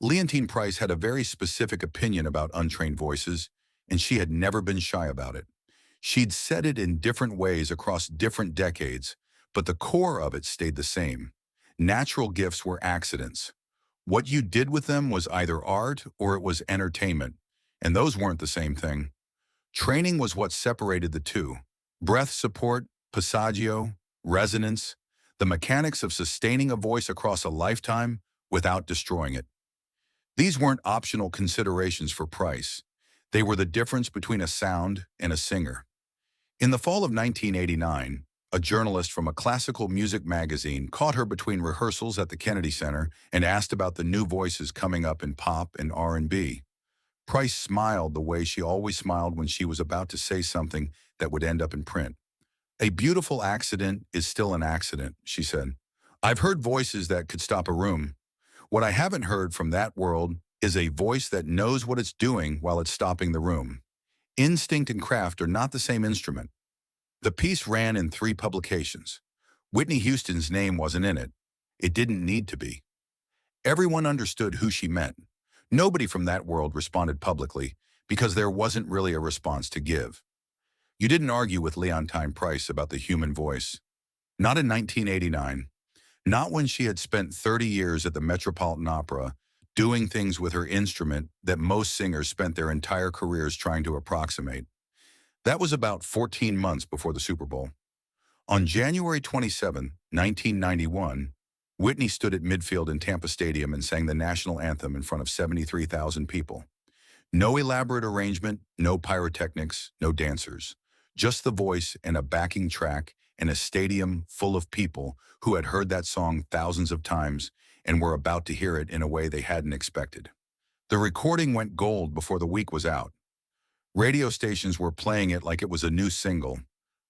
Leontyne Price had a very specific opinion about untrained voices, and she had never been shy about it. She'd said it in different ways across different decades, but the core of it stayed the same. Natural gifts were accidents. What you did with them was either art or it was entertainment, and those weren't the same thing. Training was what separated the two. Breath support, passaggio, resonance, the mechanics of sustaining a voice across a lifetime without destroying it. These weren't optional considerations for Price. They were the difference between a sound and a singer. In the fall of 1989, a journalist from a classical music magazine caught her between rehearsals at the Kennedy Center and asked about the new voices coming up in pop and R&B. Price smiled the way she always smiled when she was about to say something that would end up in print. "A beautiful accident is still an accident," she said. "I've heard voices that could stop a room. What I haven't heard from that world is a voice that knows what it's doing while it's stopping the room. Instinct and craft are not the same instrument." The piece ran in 3 publications. Whitney Houston's name wasn't in it. It didn't need to be. Everyone understood who she meant. Nobody from that world responded publicly because there wasn't really a response to give. You didn't argue with Leontyne Price about the human voice. Not in 1989. Not when she had spent 30 years at the Metropolitan Opera doing things with her instrument that most singers spent their entire careers trying to approximate. That was about 14 months before the Super Bowl. On January 27, 1991, Whitney stood at midfield in Tampa Stadium and sang the national anthem in front of 73,000 people. No elaborate arrangement, no pyrotechnics, no dancers. Just the voice and a backing track and a stadium full of people who had heard that song thousands of times and were about to hear it in a way they hadn't expected. The recording went gold before the week was out. Radio stations were playing it like it was a new single.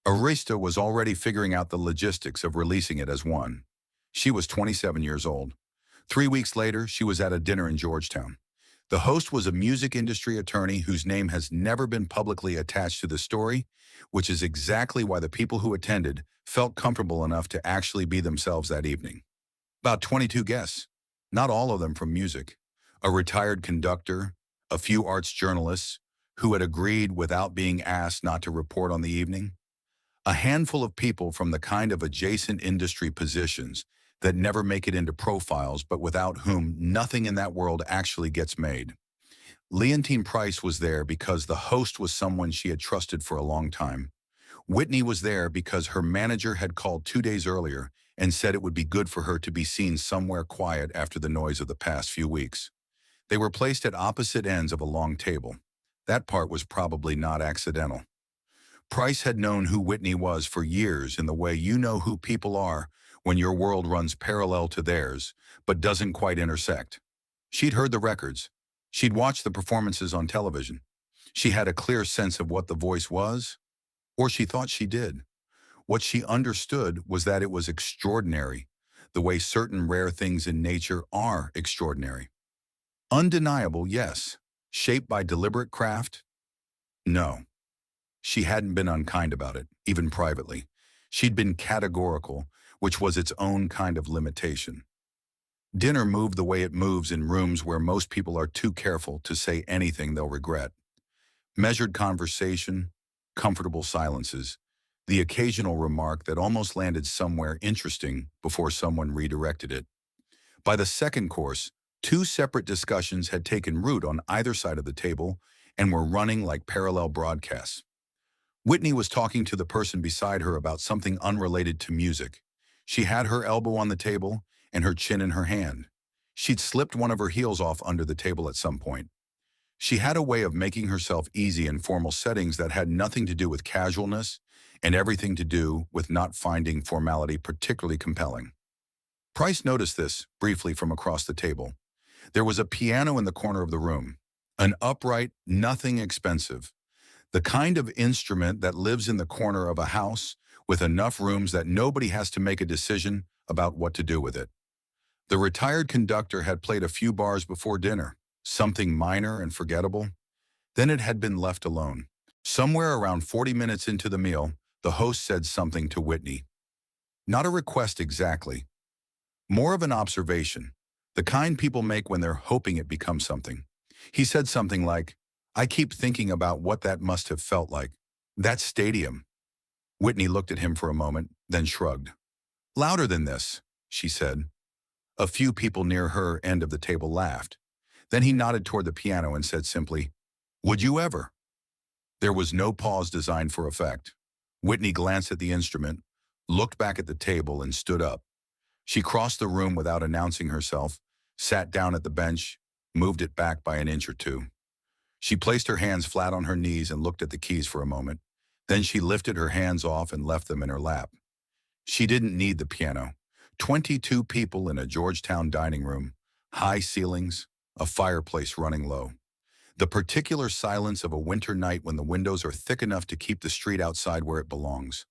Arista was already figuring out the logistics of releasing it as one. She was 27 years old. 3 weeks later, she was at a dinner in Georgetown. The host was a music industry attorney whose name has never been publicly attached to the story, which is exactly why the people who attended felt comfortable enough to actually be themselves that evening. About 22 guests, not all of them from music. A retired conductor, a few arts journalists who had agreed without being asked not to report on the evening. A handful of people from the kind of adjacent industry positions that never make it into profiles but without whom nothing in that world actually gets made. Leontyne Price was there because the host was someone she had trusted for a long time. Whitney was there because her manager had called 2 days earlier and said it would be good for her to be seen somewhere quiet after the noise of the past few weeks. They were placed at opposite ends of a long table. That part was probably not accidental. Price had known who Whitney was for years in the way you know who people are when your world runs parallel to theirs, but doesn't quite intersect. She'd heard the records. She'd watched the performances on television. She had a clear sense of what the voice was, or she thought she did. What she understood was that it was extraordinary, the way certain rare things in nature are extraordinary. Undeniable, yes. Shaped by deliberate craft? No. She hadn't been unkind about it, even privately. She'd been categorical, which was its own kind of limitation. Dinner moved the way it moves in rooms where most people are too careful to say anything they'll regret. Measured conversation, comfortable silences, the occasional remark that almost landed somewhere interesting before someone redirected it. By the second course, 2 separate discussions had taken root on either side of the table and were running like parallel broadcasts. Whitney was talking to the person beside her about something unrelated to music. She had her elbow on the table and her chin in her hand. She'd slipped one of her heels off under the table at some point. She had a way of making herself easy in formal settings that had nothing to do with casualness and everything to do with not finding formality particularly compelling. Price noticed this briefly from across the table. There was a piano in the corner of the room, an upright, nothing expensive, the kind of instrument that lives in the corner of a house with enough rooms that nobody has to make a decision about what to do with it. The retired conductor had played a few bars before dinner, something minor and forgettable. Then it had been left alone. Somewhere around 40 minutes into the meal, the host said something to Whitney. Not a request exactly, more of an observation. The kind people make when they're hoping it becomes something. He said something like, "I keep thinking about what that must have felt like. That stadium." Whitney looked at him for a moment, then shrugged. "Louder than this," she said. A few people near her end of the table laughed. Then he nodded toward the piano and said simply, "Would you ever?" There was no pause designed for effect. Whitney glanced at the instrument, looked back at the table, and stood up. She crossed the room without announcing herself, sat down at the bench, moved it back by an inch or two. She placed her hands flat on her knees and looked at the keys for a moment. Then she lifted her hands off and left them in her lap. She didn't need the piano. 22 people in a Georgetown dining room, high ceilings, a fireplace running low. The particular silence of a winter night when the windows are thick enough to keep the street outside where it belongs.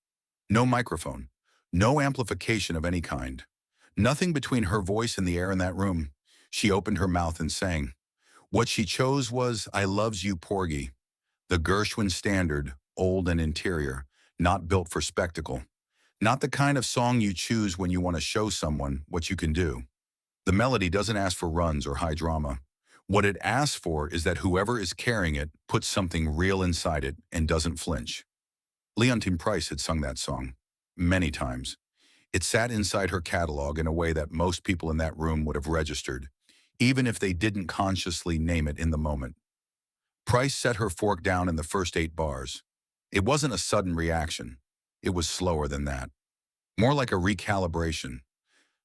No microphone, no amplification of any kind. Nothing between her voice and the air in that room. She opened her mouth and sang. What she chose was "I Loves You, Porgy," the Gershwin standard, old and interior, not built for spectacle. Not the kind of song you choose when you want to show someone what you can do. The melody doesn't ask for runs or high drama. What it asks for is that whoever is carrying it puts something real inside it and doesn't flinch. Leontyne Price had sung that song many times. It sat inside her catalog in a way that most people in that room would have registered, even if they didn't consciously name it in the moment. Price set her fork down in the first 8 bars. It wasn't a sudden reaction. It was slower than that. More like a recalibration.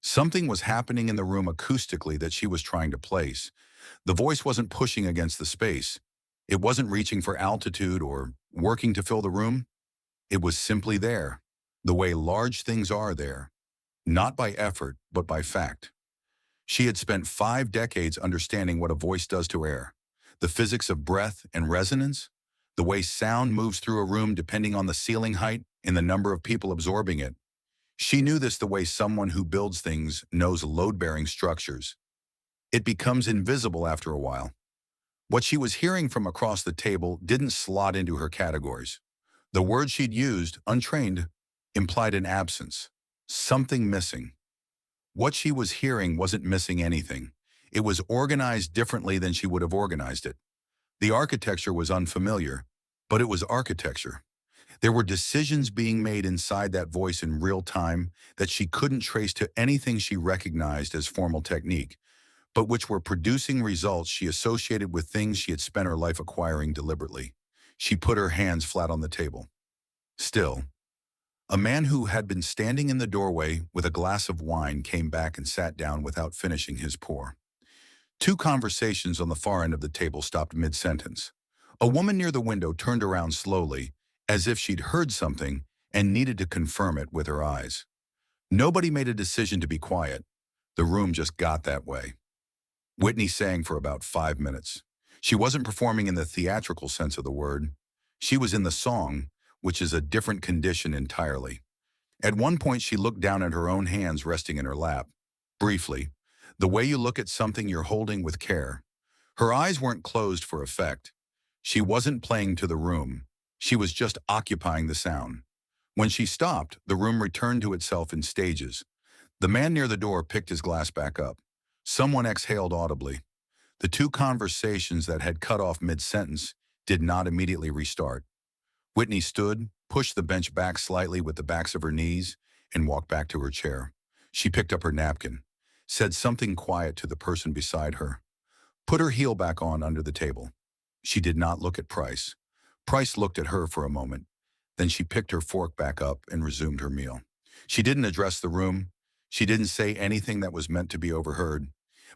Something was happening in the room acoustically that she was trying to place. The voice wasn't pushing against the space. It wasn't reaching for altitude or working to fill the room. It was simply there, the way large things are there, not by effort, but by fact. She had spent 5 decades understanding what a voice does to air, the physics of breath and resonance, the way sound moves through a room depending on the ceiling height and the number of people absorbing it. She knew this the way someone who builds things knows load-bearing structures. It becomes invisible after a while. What she was hearing from across the table didn't slot into her categories. The word she'd used, untrained, implied an absence, something missing. What she was hearing wasn't missing anything. It was organized differently than she would have organized it. The architecture was unfamiliar, but it was architecture. There were decisions being made inside that voice in real time that she couldn't trace to anything she recognized as formal technique, but which were producing results she associated with things she had spent her life acquiring deliberately. She put her hands flat on the table. Still, a man who had been standing in the doorway with a glass of wine came back and sat down without finishing his pour. 2 conversations on the far end of the table stopped mid-sentence. A woman near the window turned around slowly, as if she'd heard something and needed to confirm it with her eyes. Nobody made a decision to be quiet. The room just got that way. Whitney sang for about 5 minutes. She wasn't performing in the theatrical sense of the word. She was in the song, which is a different condition entirely. At one point, she looked down at her own hands resting in her lap. Briefly, the way you look at something you're holding with care. Her eyes weren't closed for effect. She wasn't playing to the room. She was just occupying the sound. When she stopped, the room returned to itself in stages. The man near the door picked his glass back up. Someone exhaled audibly. The 2 conversations that had cut off mid-sentence did not immediately restart. Whitney stood, pushed the bench back slightly with the backs of her knees, and walked back to her chair. She picked up her napkin, said something quiet to the person beside her, put her heel back on under the table. She did not look at Price. Price looked at her for a moment. Then she picked her fork back up and resumed her meal. She didn't address the room. She didn't say anything that was meant to be overheard.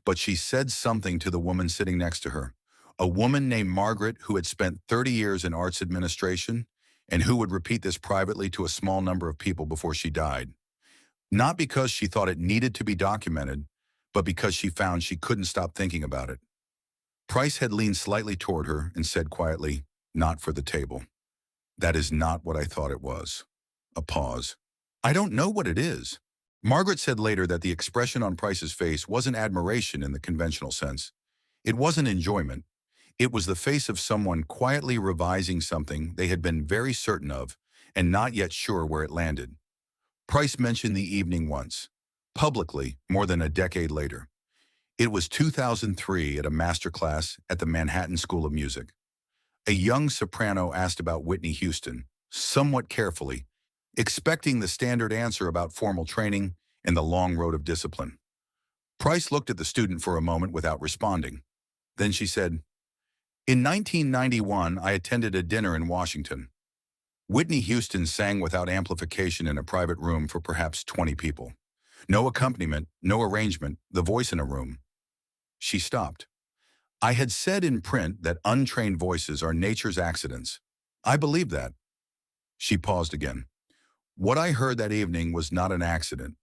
But she said something to the woman sitting next to her, a woman named Margaret who had spent 30 years in arts administration and who would repeat this privately to a small number of people before she died. Not because she thought it needed to be documented, but because she found she couldn't stop thinking about it. Price had leaned slightly toward her and said quietly, "Not for the table." "That is not what I thought it was." A pause. "I don't know what it is." Margaret said later that the expression on Price's face wasn't admiration in the conventional sense. It wasn't enjoyment. It was the face of someone quietly revising something they had been very certain of and not yet sure where it landed. Price mentioned the evening once, publicly, more than a decade later. It was 2003 at a masterclass at the Manhattan School of Music. A young soprano asked about Whitney Houston, somewhat carefully, expecting the standard answer about formal training and the long road of discipline. Price looked at the student for a moment without responding. Then she said, "In 1991, I attended a dinner in Washington. Whitney Houston sang without amplification in a private room for perhaps 20 people. No accompaniment, no arrangement, the voice in a room." She stopped. "I had said in print that untrained voices are nature's accidents. I believe that." She paused again. "What I heard that evening was not an accident.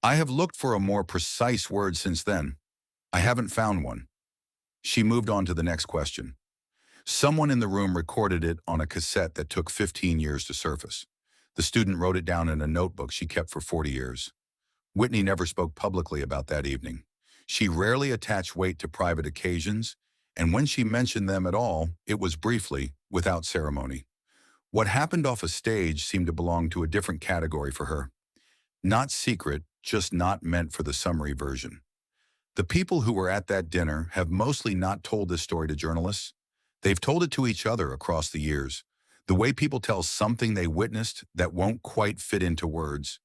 I have looked for a more precise word since then. I haven't found one." She moved on to the next question. Someone in the room recorded it on a cassette that took 15 years to surface. The student wrote it down in a notebook she kept for 40 years. Whitney never spoke publicly about that evening. She rarely attached weight to private occasions, and when she mentioned them at all, it was briefly, without ceremony. What happened off a stage seemed to belong to a different category for her. Not secret, just not meant for the summary version. The people who were at that dinner have mostly not told this story to journalists. They've told it to each other across the years. The way people tell something they witnessed that won't quite fit into words.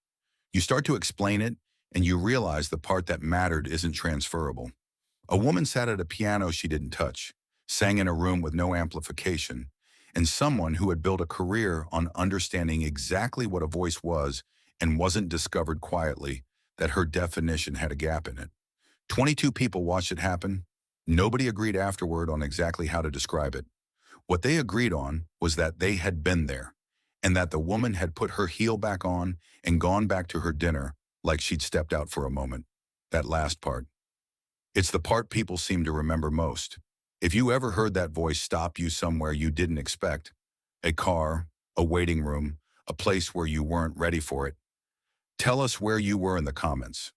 You start to explain it, and you realize the part that mattered isn't transferable. A woman sat at a piano she didn't touch, sang in a room with no amplification, and someone who had built a career on understanding exactly what a voice was and wasn't discovered quietly, that her definition had a gap in it. 22 people watched it happen. Nobody agreed afterward on exactly how to describe it. What they agreed on was that they had been there, and that the woman had put her heel back on and gone back to her dinner like she'd stepped out for a moment. That last part. It's the part people seem to remember most. If you ever heard that voice stop you somewhere you didn't expect, a car, a waiting room, a place where you weren't ready for it, tell us where you were in the comments.